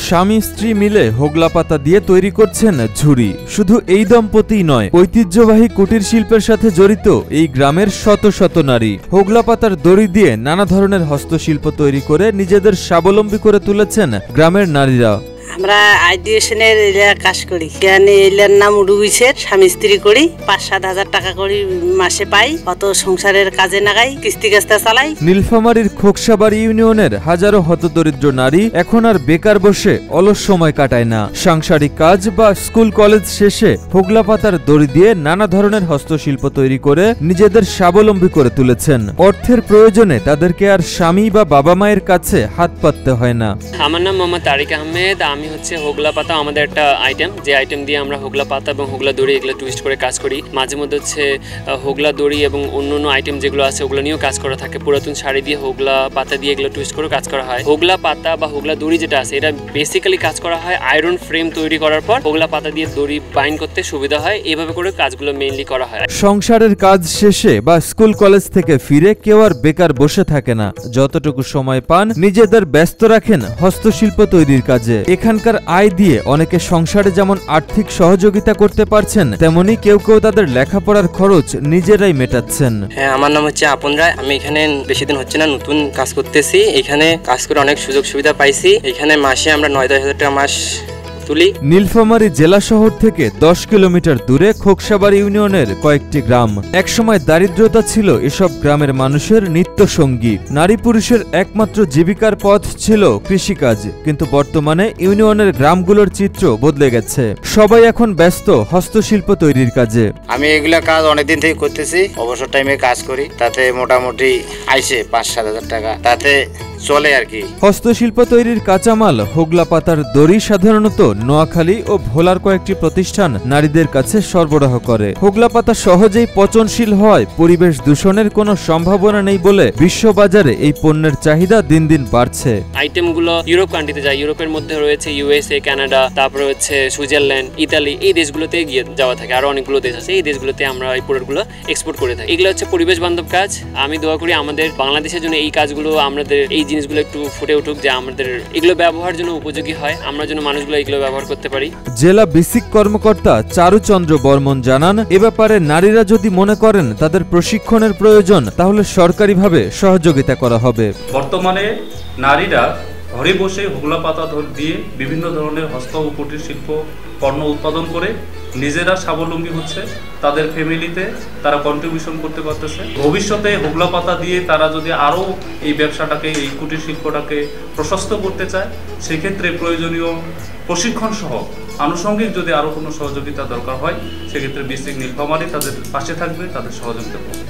স্বামী স্ত্রী মিলে হোগলা পাতা দিয়ে তৈরি করছেন ঝুড়ি। শুধু এই দম্পতিই নয়, ঐতিহ্যবাহী কুটির শিল্পের সাথে জড়িত এই গ্রামের শত শত নারী হোগলা পাতার দড়ি দিয়ে নানা ধরনের হস্তশিল্প তৈরি করে নিজেদের স্বাবলম্বী করে তুলেছেন গ্রামের নারীরা। আমরা আইডিয়েশনের কাজ করি, এলার নাম রুইসের স্বামী স্ত্রী করি, ৫-৭ হাজার টাকা করে মাসে পাই, অত সংসারের কাজে নাগাই, কিস্তি কাস্তা চালাই। নীলফামারীর খোকসাবাড়ি ইউনিয়নের হাজারো হতদরিদ্র নারী এখন আর বেকার বসে অলস সময় কাটায় না। সাংসারিক কাজ বা স্কুল কলেজ শেষে হোগলা পাতার দড়ি দিয়ে নানা ধরনের হস্তশিল্প তৈরি করে নিজেদের স্বাবলম্বী করে তুলেছেন। অর্থের প্রয়োজনে তাদেরকে আর স্বামী বা বাবা মায়ের কাছে হাত পাততে হয় না। আমার নাম মোহাম্মদ তারিক আহমেদ। আমি হচ্ছে হোগলা পাতা আমাদের একটা আইটেম, যে আইটেম দিয়ে আমরা হোগলা পাতা এবং হোগলা দড়ি এগুলো টুইস্ট করে কাজ করি। মাঝে মধ্যে হচ্ছে হোগলা দড়ি এবং অন্য আইটেম যেগুলো আছে ওগুলো নিয়েও কাজ করা থাকে। পুরাতন শাড়ি দিয়ে হোগলা পাতা দিয়ে এগুলো টুইস্ট করে কাজ করা হয়। হোগলা পাতা বা হোগলা দড়ি যেটা আছে এটা বেসিক্যালি কাজ করা হয় আয়রন ফ্রেম তৈরি করার পর হোগলা পাতা দিয়ে দড়ি বাইন্ড করতে সুবিধা হয়, এভাবে করে কাজগুলো মেইনলি করা হয়। সংসারের কাজ শেষে বা স্কুল কলেজ থেকে ফিরে কেউ আর বেকার বসে থাকে না। যতটুকু সময় পান নিজেদের ব্যস্ত রাখেন হস্তশিল্প তৈরির কাজে। এখানকার আয় দিয়ে অনেকে সংসারে যেমন আর্থিক সহযোগিতা করতে পারছেন, তেমনি কেউ কেউ তাদের লেখাপড়ার খরচ নিজেরাই মেটাচ্ছেন। হ্যাঁ, আমার নাম হচ্ছে আপন রায়। আমি এখানে বেশি দিন হচ্ছে না, নতুন কাজ করতেছি। এখানে কাজ করে অনেক সুযোগ সুবিধা পাইছি। এখানে মাসে আমরা ৯-১০ হাজার টাকা মাস তুলি। নীলফামারী জেলা শহর থেকে ১০ কিলোমিটার দূরে খোকসাবাড়ি ইউনিয়নের কয়েকটি গ্রাম। একসময় দারিদ্রতা ছিল এসব গ্রামের মানুষের নিত্য সঙ্গী। নারী পুরুষের একমাত্র জীবিকার পথ ছিল কৃষিকাজ, কিন্তু বর্তমানে ইউনিয়নের গ্রামগুলোর চিত্র বদলে গেছে। সবাই এখন ব্যস্ত হস্তশিল্প তৈরির কাজে। আমি এগুলা কাজ অনেকদিন থেকে করতেছি, অবসর টাইমে কাজ করি, তাতে মোটামুটি আইসে ৫-৭ হাজার টাকা, তাতে চলে আর কি। হস্তশিল্প তৈরির কাঁচামাল হোগলা পাতার দড়ি সাধারণত নোয়াখালী ও ভোলার কয়েকটি প্রতিষ্ঠান নারীদের কাছে সরবরাহ করে। হোগলা পাতা সহজেই পচনশীল হয়, পরিবেশ দূষণের কোনো সম্ভাবনা নেই বলে বিশ্ববাজারে এই পণ্যের চাহিদা দিন দিন বাড়ছে। আইটেমগুলো ইউরোপ কান্ট্রিতে যায়, ইউরোপের মধ্যে রয়েছে ইউএসএ, কানাডা, তারপরে হচ্ছে সুইজারল্যান্ড, ইতালি, এই দেশগুলোতে গিয়ে যাওয়া থাকে। আরো অনেকগুলো দেশ আছে, এই দেশগুলোতে আমরা এই প্রোডাক্টগুলো এক্সপোর্ট করে থাকি। এগুলো হচ্ছে পরিবেশ বান্ধব কাজ। আমি দোয়া করি আমাদের বাংলাদেশের জন্য এই কাজগুলো, আমাদের এই জিনিসগুলো একটু ফুটে উঠুক, যে আমাদের এগুলো ব্যবহারের জন্য উপযোগী হয়, আমরা যেন মানুষগুলো এগুলো ব্যবহার করতে পারি। জেলা বেসিক কর্মকর্তা চারুচন্দ্র বর্মন জানান, এ ব্যাপারে নারীরা যদি মনে করেন তাদের প্রশিক্ষণের প্রয়োজন, তাহলে সরকারিভাবে সহযোগিতা করা হবে। বর্তমানে নারীরা ঘরে বসে হোগলা পাতা দিয়ে বিভিন্ন ধরনের হস্ত ও কুটির শিল্প পণ্য উৎপাদন করে নিজেরা স্বাবলম্বী হচ্ছে, তাদের ফ্যামিলিতে তারা কন্ট্রিবিউশন করতে পারতেছে। ভবিষ্যতে হোগলা পাতা দিয়ে তারা যদি আরও এই ব্যবসাটাকে, এই কুটির শিল্পটাকে প্রশস্ত করতে চায়, সেক্ষেত্রে প্রয়োজনীয় প্রশিক্ষণ সহ আনুষঙ্গিক যদি আরও কোনো সহযোগিতা দরকার হয়, সেক্ষেত্রে বেসিক নীলফামারী তাদের পাশে থাকবে, তাদের সহযোগিতা করবে।